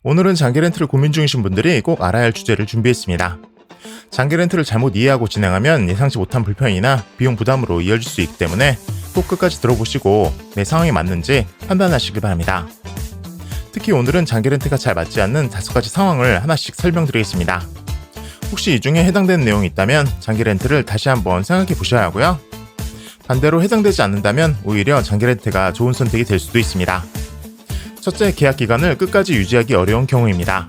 오늘은 장기 렌트를 고민 중이신 분들이 꼭 알아야 할 주제를 준비했습니다. 장기 렌트를 잘못 이해하고 진행하면 예상치 못한 불편이나 비용 부담으로 이어질 수 있기 때문에 꼭 끝까지 들어보시고 내 상황에 맞는지 판단하시길 바랍니다. 특히 오늘은 장기 렌트가 잘 맞지 않는 5가지 상황을 하나씩 설명드리겠습니다. 혹시 이 중에 해당되는 내용이 있다면 장기 렌트를 다시 한번 생각해 보셔야 하고요. 반대로 해당되지 않는다면 오히려 장기 렌트가 좋은 선택이 될 수도 있습니다. 첫째, 계약 기간을 끝까지 유지하기 어려운 경우입니다.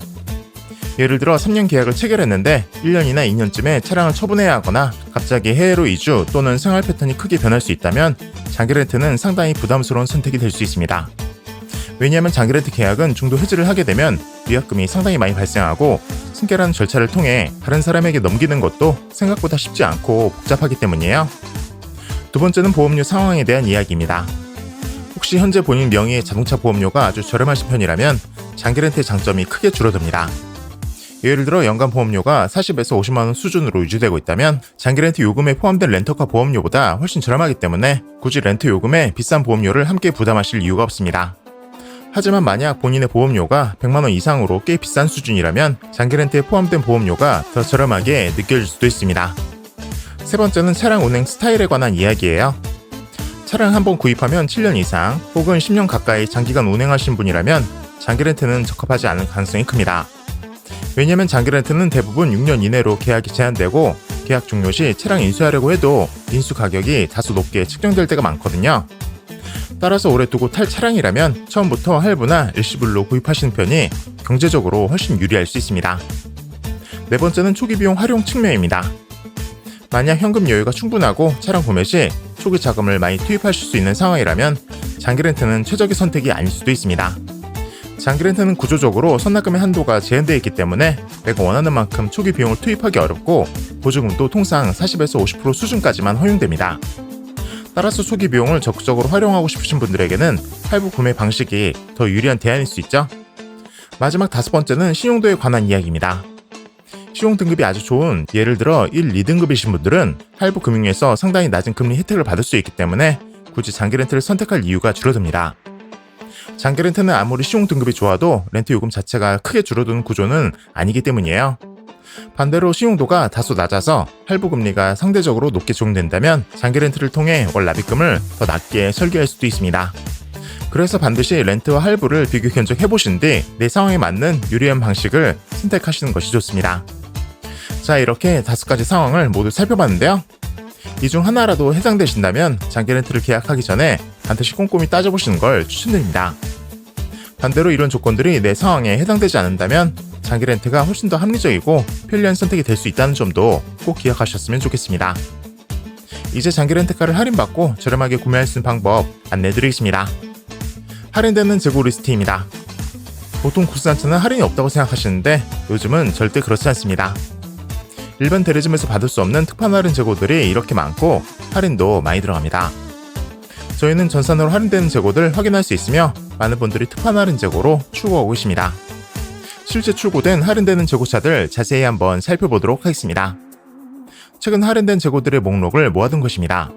예를 들어 3년 계약을 체결했는데 1년이나 2년쯤에 차량을 처분해야 하거나 갑자기 해외로 이주 또는 생활 패턴이 크게 변할 수 있다면 장기 렌트는 상당히 부담스러운 선택이 될 수 있습니다. 왜냐하면 장기 렌트 계약은 중도 해지를 하게 되면 위약금이 상당히 많이 발생하고 승계라는 절차를 통해 다른 사람에게 넘기는 것도 생각보다 쉽지 않고 복잡하기 때문이에요. 두 번째는 보험료 상황에 대한 이야기입니다. 혹시 현재 본인 명의의 자동차 보험료가 아주 저렴하신 편이라면 장기 렌트의 장점이 크게 줄어듭니다. 예를 들어 연간 보험료가 40에서 50만원 수준으로 유지되고 있다면 장기 렌트 요금에 포함된 렌터카 보험료보다 훨씬 저렴하기 때문에 굳이 렌트 요금에 비싼 보험료를 함께 부담하실 이유가 없습니다. 하지만 만약 본인의 보험료가 100만원 이상으로 꽤 비싼 수준이라면 장기 렌트에 포함된 보험료가 더 저렴하게 느껴질 수도 있습니다. 세 번째는 차량 운행 스타일에 관한 이야기예요. 차량 한번 구입하면 7년 이상 혹은 10년 가까이 장기간 운행하신 분이라면 장기 렌트는 적합하지 않을 가능성이 큽니다. 왜냐하면 장기 렌트는 대부분 6년 이내로 계약이 제한되고 계약 종료 시 차량 인수하려고 해도 인수 가격이 다소 높게 측정될 때가 많거든요. 따라서 오래 두고 탈 차량이라면 처음부터 할부나 일시불로 구입하시는 편이 경제적으로 훨씬 유리할 수 있습니다. 네 번째는 초기 비용 활용 측면입니다. 만약 현금 여유가 충분하고 차량 구매 시 초기 자금을 많이 투입하실 수 있는 상황이라면 장기 렌트는 최적의 선택이 아닐 수도 있습니다. 장기 렌트는 구조적으로 선납금의 한도가 제한되어 있기 때문에 내가 원하는 만큼 초기 비용을 투입하기 어렵고 보증금도 통상 40에서 50% 수준까지만 허용됩니다. 따라서 초기 비용을 적극적으로 활용하고 싶으신 분들에게는 할부 구매 방식이 더 유리한 대안일 수 있죠. 마지막 5번째는 신용도에 관한 이야기입니다. 신용 등급이 아주 좋은 예를 들어 1, 2등급이신 분들은 할부 금융에서 상당히 낮은 금리 혜택을 받을 수 있기 때문에 굳이 장기 렌트를 선택할 이유가 줄어듭니다. 장기 렌트는 아무리 신용 등급이 좋아도 렌트 요금 자체가 크게 줄어드는 구조는 아니기 때문이에요. 반대로 신용도가 다소 낮아서 할부 금리가 상대적으로 높게 적용된다면 장기 렌트를 통해 월 납입금을 더 낮게 설계할 수도 있습니다. 그래서 반드시 렌트와 할부를 비교 견적해보신 뒤 내 상황에 맞는 유리한 방식을 선택하시는 것이 좋습니다. 자, 이렇게 5가지 상황을 모두 살펴봤는데요. 이 중 하나라도 해당되신다면 장기 렌트를 계약하기 전에 반드시 꼼꼼히 따져보시는 걸 추천드립니다. 반대로 이런 조건들이 내 상황에 해당되지 않는다면 장기 렌트가 훨씬 더 합리적이고 편리한 선택이 될 수 있다는 점도 꼭 기억하셨으면 좋겠습니다. 이제 장기 렌트카를 할인받고 저렴하게 구매할 수 있는 방법 안내드리겠습니다. 할인되는 재고 리스트입니다. 보통 국산차는 할인이 없다고 생각하시는데 요즘은 절대 그렇지 않습니다. 일반 대리점에서 받을 수 없는 특판 할인 재고들이 이렇게 많고 할인도 많이 들어갑니다. 저희는 전산으로 할인되는 재고들 확인할 수 있으며 많은 분들이 특판 할인 재고로 출고하고 계십니다. 실제 출고된 할인되는 재고차들 자세히 한번 살펴보도록 하겠습니다. 최근 할인된 재고들의 목록을 모아둔 것입니다.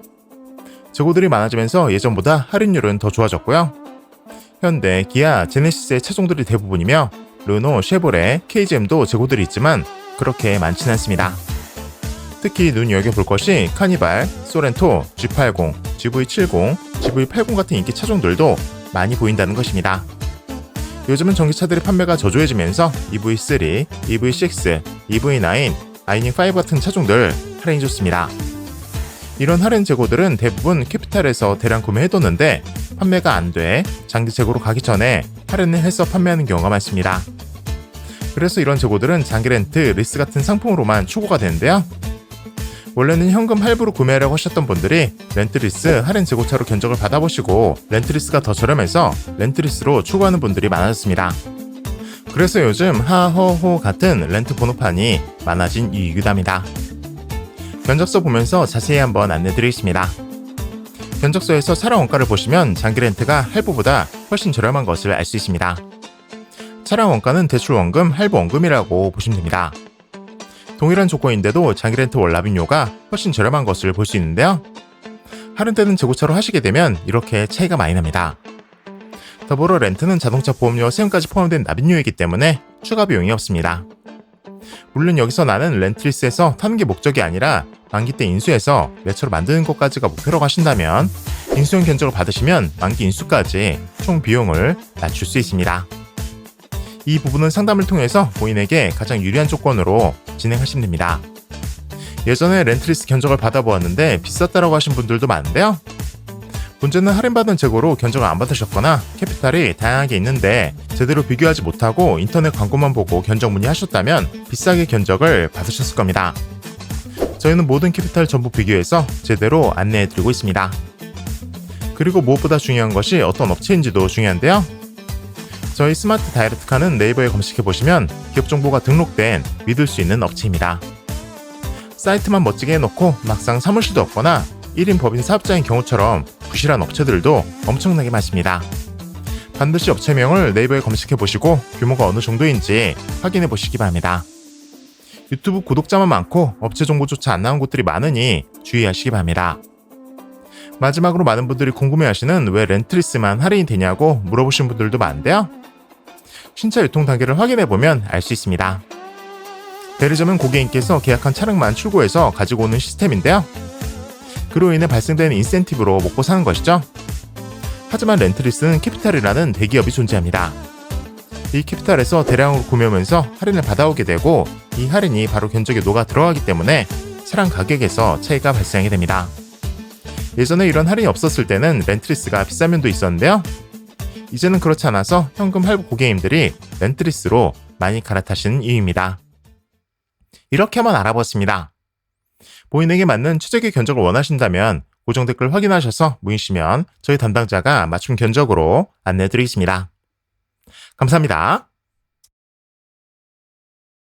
재고들이 많아지면서 예전보다 할인율은 더 좋아졌고요. 현대, 기아, 제네시스의 차종들이 대부분이며 르노, 쉐보레, KGM도 재고들이 있지만 그렇게 많지는 않습니다. 특히 눈여겨볼 것이 카니발, 소렌토, G80, GV70, GV80 같은 인기 차종들도 많이 보인다는 것입니다. 요즘은 전기차들의 판매가 저조해지면서 EV3, EV6, EV9, 아이닉5 같은 차종들 할인이 좋습니다. 이런 할인 재고들은 대부분 캐피탈에서 대량 구매해뒀는데 판매가 안 돼 장기 재고로 가기 전에 할인을 해서 판매하는 경우가 많습니다. 그래서 이런 재고들은 장기 렌트, 리스 같은 상품으로만 추구가 되는데요. 원래는 현금 할부로 구매하려고 하셨던 분들이 렌트리스 할인 재고차로 견적을 받아보시고 렌트리스가 더 저렴해서 렌트리스로 추구하는 분들이 많아졌습니다. 그래서 요즘 하허호 같은 렌트 번호판이 많아진 이유답니다. 견적서 보면서 자세히 한번 안내드리겠습니다. 견적서에서 차량 원가를 보시면 장기 렌트가 할부보다 훨씬 저렴한 것을 알 수 있습니다. 차량 원가는 대출 원금, 할부 원금이라고 보시면 됩니다. 동일한 조건인데도 장기 렌트 월 납입료가 훨씬 저렴한 것을 볼 수 있는데요. 할인되는 재고차로 하시게 되면 이렇게 차이가 많이 납니다. 더불어 렌트는 자동차 보험료와 세금까지 포함된 납입료이기 때문에 추가 비용이 없습니다. 물론 여기서 나는 렌트리스에서 타는 게 목적이 아니라 만기 때 인수해서 매초로 만드는 것까지가 목표라고 하신다면 인수형 견적을 받으시면 만기 인수까지 총 비용을 낮출 수 있습니다. 이 부분은 상담을 통해서 본인에게 가장 유리한 조건으로 진행하시면 됩니다. 예전에 렌트리스 견적을 받아보았는데 비쌌다라고 하신 분들도 많은데요. 문제는 할인받은 재고로 견적을 안 받으셨거나 캐피탈이 다양하게 있는데 제대로 비교하지 못하고 인터넷 광고만 보고 견적 문의하셨다면 비싸게 견적을 받으셨을 겁니다. 저희는 모든 캐피탈 전부 비교해서 제대로 안내해드리고 있습니다. 그리고 무엇보다 중요한 것이 어떤 업체인지도 중요한데요. 저희 스마트 다이렉트카는 네이버에 검색해보시면 기업 정보가 등록된 믿을 수 있는 업체입니다. 사이트만 멋지게 해놓고 막상 사무실도 없거나 1인 법인 사업자인 경우처럼 부실한 업체들도 엄청나게 많습니다. 반드시 업체명을 네이버에 검색해보시고 규모가 어느 정도인지 확인해보시기 바랍니다. 유튜브 구독자만 많고 업체 정보조차 안 나온 곳들이 많으니 주의하시기 바랍니다. 마지막으로 많은 분들이 궁금해하시는 왜 렌트리스만 할인이 되냐고 물어보신 분들도 많은데요. 신차 유통 단계를 확인해보면 알 수 있습니다. 대리점은 고객님께서 계약한 차량만 출고해서 가지고 오는 시스템인데요. 그로 인해 발생되는 인센티브로 먹고 사는 것이죠. 하지만 렌트리스는 캐피탈이라는 대기업이 존재합니다. 이 캐피탈에서 대량으로 구매하면서 할인을 받아오게 되고 이 할인이 바로 견적에 녹아 들어가기 때문에 차량 가격에서 차이가 발생하게 됩니다. 예전에 이런 할인이 없었을 때는 렌트리스가 비싼 면도 있었는데요. 이제는 그렇지 않아서 현금 할부 고객님들이 렌트리스로 많이 갈아타시는 이유입니다. 이렇게만 알아봤습니다. 본인에게 맞는 최적의 견적을 원하신다면 고정 댓글 확인하셔서 문의시면 저희 담당자가 맞춤 견적으로 안내해드리겠습니다. 감사합니다.